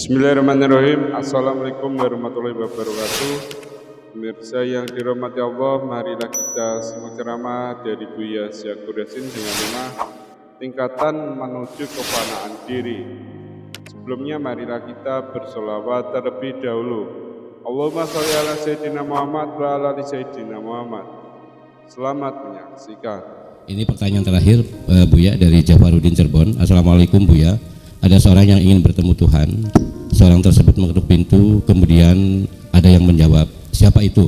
Bismillahirrahmanirrahim. Assalamualaikum warahmatullahi wabarakatuh. Pemirsa yang dirahmati Allah, marilah kita simak ceramah dari Buya Syakur Yasin dengan tema tingkatan menuju kefanaan diri. Sebelumnya marilah kita bersolawat terlebih dahulu. Allahumma sholli ala Sayyidina Muhammad wa ala ali Sayyidina Muhammad. Selamat menyaksikan. Ini pertanyaan terakhir Buya dari Jafarudin Cirebon. Assalamualaikum Buya. Ada seorang yang ingin bertemu Tuhan. Seorang tersebut mengetuk pintu, kemudian ada yang menjawab, "Siapa itu?"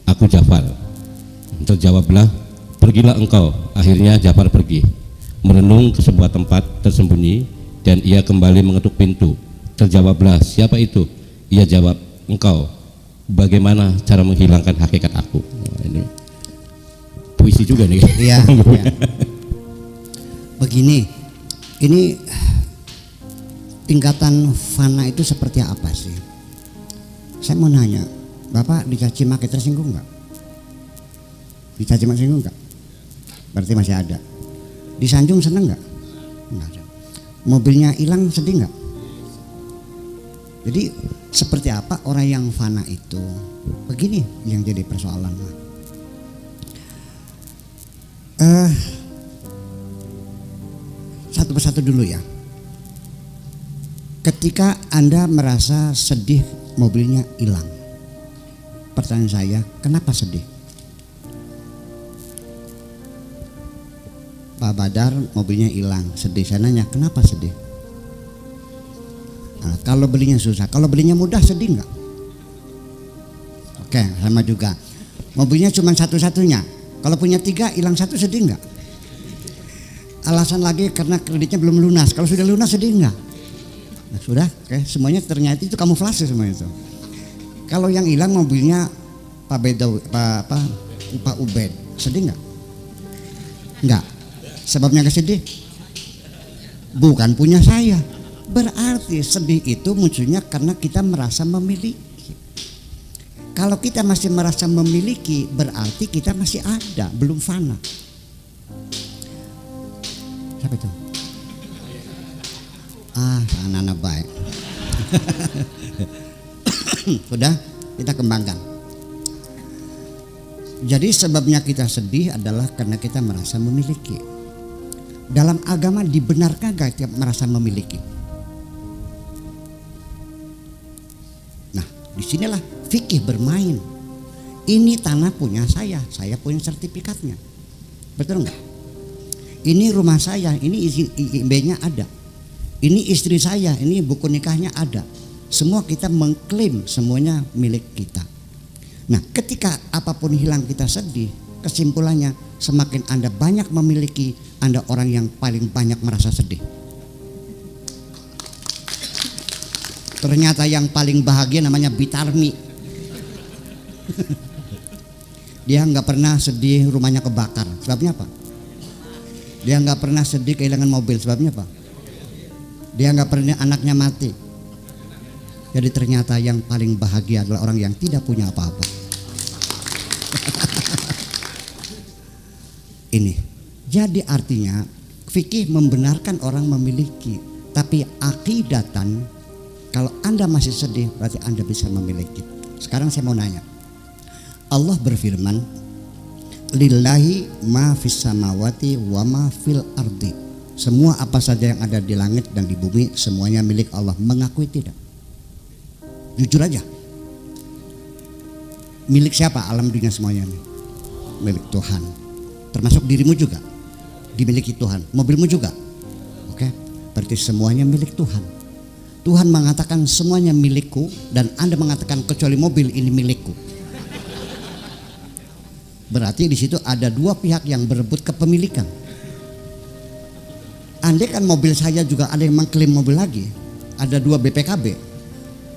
"Aku Jafar." Terjawablah, "Pergilah engkau." Akhirnya Jafar pergi, merenung ke sebuah tempat tersembunyi, dan ia kembali mengetuk pintu. Terjawablah, "Siapa itu?" Ia jawab, "Engkau." "Bagaimana cara menghilangkan hakikat aku?" Nah, ini puisi juga nih. Iya. Ya. Begini, ini tingkatan fana itu seperti apa sih? Saya mau nanya, Bapak dicaci maki tersinggung nggak? Dicaci maki tersinggung nggak? Berarti masih ada. Disanjung seneng nggak? Nggak ada. Mobilnya hilang sedih nggak? Jadi seperti apa orang yang fana itu? Begini yang jadi persoalan. Satu persatu dulu ya. Ketika Anda merasa sedih mobilnya hilang, pertanyaan saya, kenapa sedih? Pak Badar mobilnya hilang, sedih. Saya nanya, kenapa sedih? Nah, kalau belinya susah, kalau belinya mudah sedih nggak? Oke, sama juga. Mobilnya cuma satu-satunya, kalau punya 3 hilang 1 sedih nggak? Alasan lagi karena kreditnya belum lunas, kalau sudah lunas sedih nggak? Nah, sudah, oke, semuanya ternyata itu kamuflase semua itu. Kalau yang hilang mobilnya Pak Ubed, sedih nggak? Nggak. Sebabnya kesedih? Bukan punya saya. Berarti sedih itu munculnya karena kita merasa memiliki. Kalau kita masih merasa memiliki, berarti kita masih ada, belum fana. Siapa itu? Anak-anak baik. Sudah, kita kembangkan. Jadi sebabnya kita sedih adalah karena kita merasa memiliki. Dalam agama dibenarkan gak kita merasa memiliki? Nah, disinilah fikih bermain. Ini tanah punya saya punya sertifikatnya. Betul nggak? Ini rumah saya, ini IB-nya ada. Ini istri saya, ini buku nikahnya ada. Semua kita mengklaim semuanya milik kita. Nah, ketika apapun hilang kita sedih, kesimpulannya semakin Anda banyak memiliki, Anda orang yang paling banyak merasa sedih. Ternyata yang paling bahagia namanya Bitarmi. Dia nggak pernah sedih rumahnya kebakar. Sebabnya apa? Dia nggak pernah sedih kehilangan mobil. Sebabnya apa? Dia nggak pernah anaknya mati. Jadi ternyata yang paling bahagia adalah orang yang tidak punya apa-apa. Ini. Jadi artinya fikih membenarkan orang memiliki, tapi akidatan kalau Anda masih sedih berarti Anda bisa memiliki. Sekarang saya mau nanya. Allah berfirman, "Lillahi ma fis samawati wa ma fil ardi." Semua apa saja yang ada di langit dan di bumi semuanya milik Allah. Mengakui tidak? Jujur aja. Milik siapa alam dunia semuanya ini? Milik Tuhan. Termasuk dirimu juga dimiliki Tuhan. Mobilmu juga. Oke, berarti semuanya milik Tuhan. Tuhan mengatakan semuanya milikku, dan Anda mengatakan kecuali mobil ini milikku. Berarti di situ ada 2 pihak yang berebut kepemilikan. Andai kan mobil saya juga ada yang mengklaim mobil lagi, ada 2 BPKB,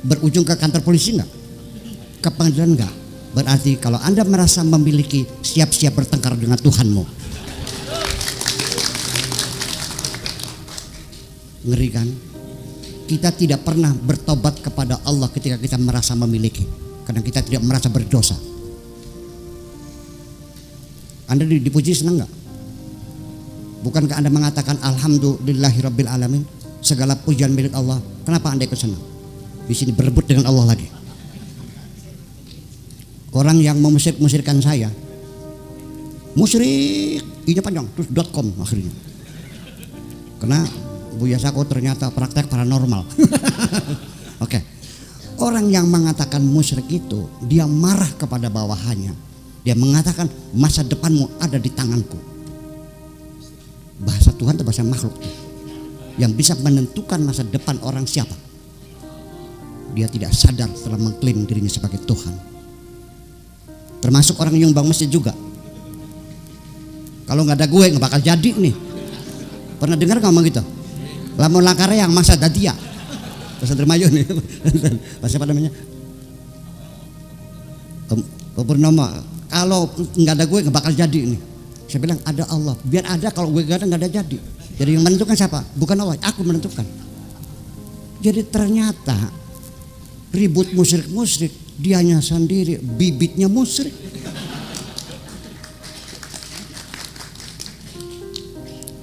berujung ke kantor polisi enggak? Ke pengadilan enggak? Berarti kalau Anda merasa memiliki, siap-siap bertengkar dengan Tuhanmu. Ngeri kan? Kita tidak pernah bertobat kepada Allah ketika kita merasa memiliki, karena kita tidak merasa berdosa. Anda dipuji senang enggak? Bukankah Anda mengatakan alhamdulillahirabbil alamin, segala pujian milik Allah? Kenapa Anda ikut senang? di sini berebut dengan Allah lagi. Orang yang memusyrikkan saya, musyrik, ini panjang, terus .com akhirnya. Karena Buya Sako ternyata praktek paranormal. Oke. Orang yang mengatakan musyrik itu, dia marah kepada bawahannya. Dia mengatakan masa depanmu ada di tanganku. Bahasa Tuhan atau bahasa makhluk? Yang bisa menentukan masa depan orang siapa? Dia tidak sadar setelah mengklaim dirinya sebagai Tuhan. Termasuk orang nyumbang masjid juga. Kalau nggak ada gue nggak bakal jadi nih. Pernah dengar ngomong gitu? Lamun lakare yang masa dadia. Bahasa Dermayu nih. Bahasa apa namanya? Purnama. Kalau nggak ada gue nggak bakal jadi nih. Saya bilang ada Allah. Biar ada, kalau gue nggak ada jadi. Jadi yang menentukan siapa? Bukan Allah. Aku menentukan. Jadi ternyata ribut musyrik, dianya sendiri bibitnya musyrik.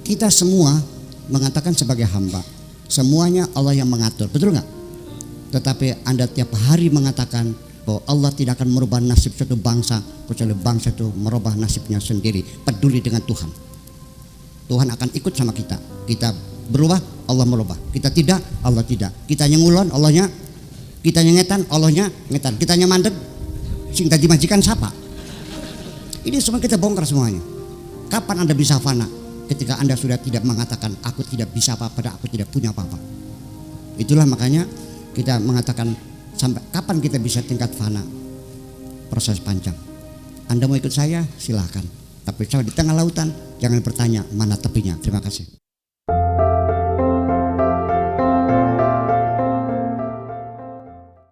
Kita semua mengatakan sebagai hamba, semuanya Allah yang mengatur, betul nggak? Tetapi Anda tiap hari mengatakan bahwa Allah tidak akan merubah nasib suatu bangsa kecuali bangsa itu merubah nasibnya sendiri. Peduli dengan Tuhan. Tuhan akan ikut sama kita. Kita berubah, Allah merubah. Kita tidak, Allah tidak. Kita ngulon, Allahnya. Kita ngetan, Allahnya ngetan. Kita mandek, sing tadi majikan siapa? Ini semua kita bongkar semuanya. Kapan Anda bisa fana? Ketika Anda sudah tidak mengatakan aku tidak bisa apa-apa, aku tidak punya apa-apa. Itulah makanya kita mengatakan sampai kapan kita bisa tingkat fana? Proses panjang. Anda mau ikut saya silahkan. Tapi saya di tengah lautan jangan bertanya mana tepinya. Terima kasih.